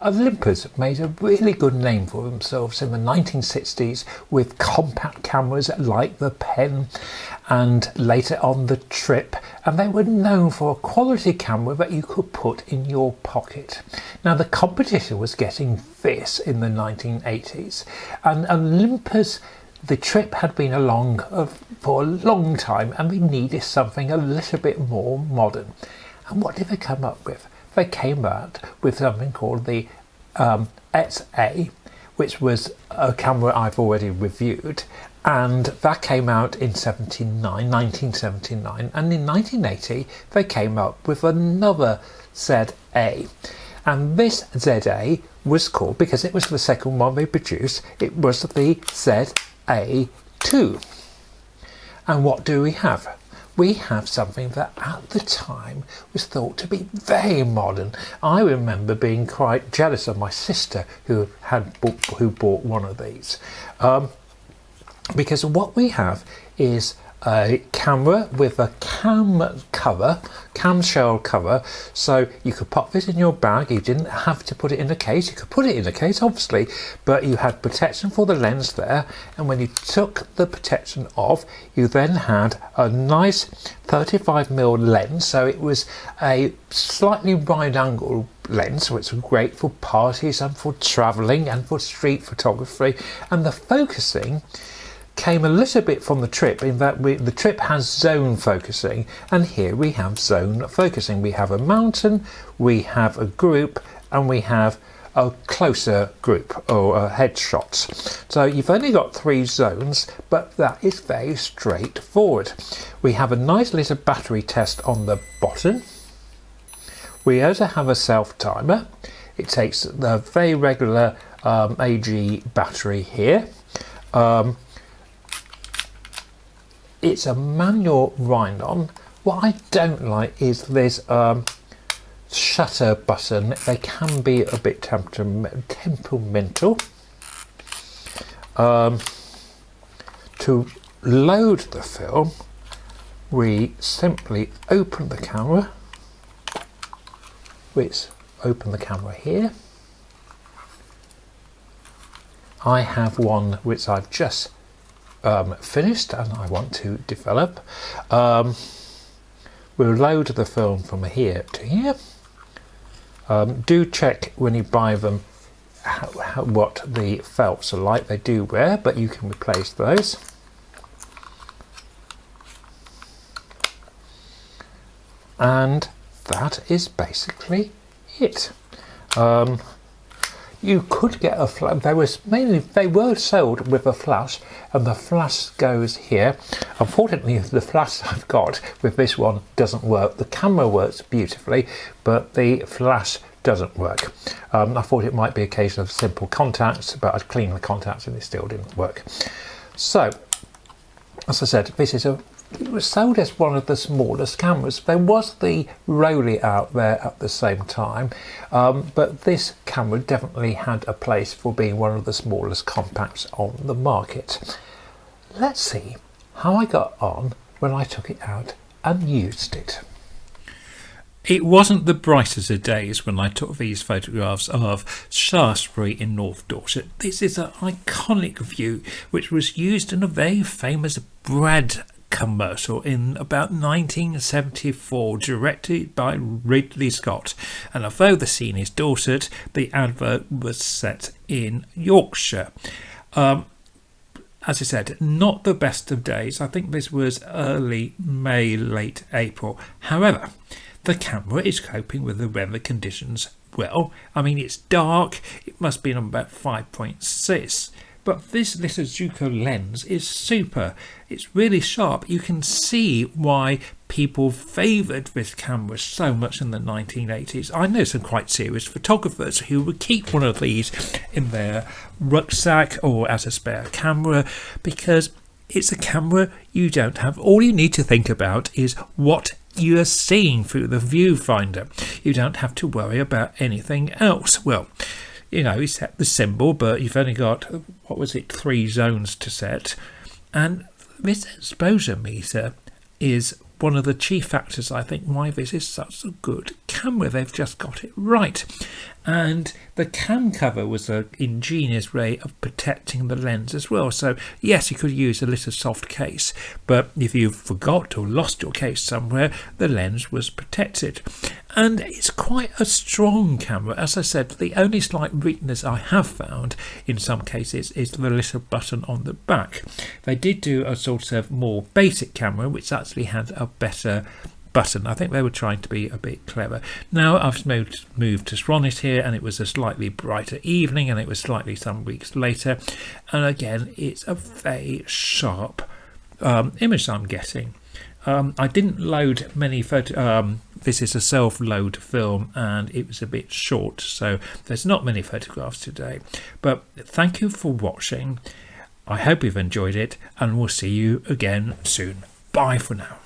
Olympus made a really good name for themselves in the 1960s with compact cameras like the Pen and later on the Trip, and they were known for a quality camera that you could put in your pocket. Now the competition was getting fierce in the 1980s, and Olympus, the Trip had been along for a long time, and we needed something a little bit more modern. And what did they come up with? They came out with something called the XAii, which was a camera I've already reviewed, and that came out in 1979, and in 1980 they came up with another ZA, and this ZA was called, because it was the second one they produced, it was the ZA2. And what do we have? We have something that at the time was thought to be very modern. I remember being quite jealous of my sister who bought one of these, because what we have is a camera with a camshell cover, so you could pop this in your bag. You didn't have to put it in a case. You could put it in a case, obviously, but you had protection for the lens there, and when you took the protection off, you then had a nice 35mm lens, so it was a slightly wide angle lens, so it's great for parties and for travelling and for street photography. And the focusing came a little bit from the Trip, in that the Trip has zone focusing, and here we have zone focusing. We have a mountain, we have a group, and we have a closer group or headshots. So you've only got 3 zones, but that is very straightforward. We have a nice little battery test on the bottom. We also have a self timer. It takes the very regular AG battery here. It's a manual wind-on. What I don't like is this shutter button. They can be a bit temperamental. To load the film, we simply open the camera. Let's open the camera here. I have one which I've just finished and I want to develop. We'll load the film from here to here. Do check when you buy them what the felts are like. They do wear, but you can replace those. And that is basically it. You could get a flash. They were sold with a flash, and the flash goes here. Unfortunately, the flash I've got with this one doesn't work. The camera works beautifully, but the flash doesn't work. I thought it might be a case of simple contacts, but I'd cleaned the contacts and it still didn't work. So, as I said, it was sold as one of the smallest cameras. There was the Rolly out there at the same time, but this camera definitely had a place for being one of the smallest compacts on the market. Let's see how I got on when I took it out and used it. It wasn't the brightest of days when I took these photographs of Shaftesbury in North Dorset. This is an iconic view which was used in a very famous bread commercial in about 1974, directed by Ridley Scott, and although the scene is Dorset, the advert was set in Yorkshire. As I said, not the best of days. I think this was early May, late April. However, the camera is coping with the weather conditions well. I mean, it's dark, it must be on about 5.6. But this little Zuiko lens is super. It's really sharp. You can see why people favoured this camera so much in the 1980s. I know some quite serious photographers who would keep one of these in their rucksack or as a spare camera, because it's a camera you don't have. All you need to think about is what you are seeing through the viewfinder. You don't have to worry about anything else. Well, you know, you set the symbol, but you've only got, 3 zones to set. And this exposure meter is one of the chief factors, I think, why this is such a good camera. They've just got it right. And the cam cover was an ingenious way of protecting the lens as well. So yes, you could use a little soft case, but if you forgot or lost your case somewhere, the lens was protected. And it's quite a strong camera. As I said, the only slight weakness I have found in some cases is the little button on the back. They did do a sort of more basic camera which actually had a better button. I think they were trying to be a bit clever. Now I've moved to Sronit here, and it was a slightly brighter evening, and it was slightly some weeks later, and again it's a very sharp image I'm getting. I didn't load many this is a self-load film, and it was a bit short, so there's not many photographs today. But thank you for watching. I hope you've enjoyed it, and we'll see you again soon. Bye for now.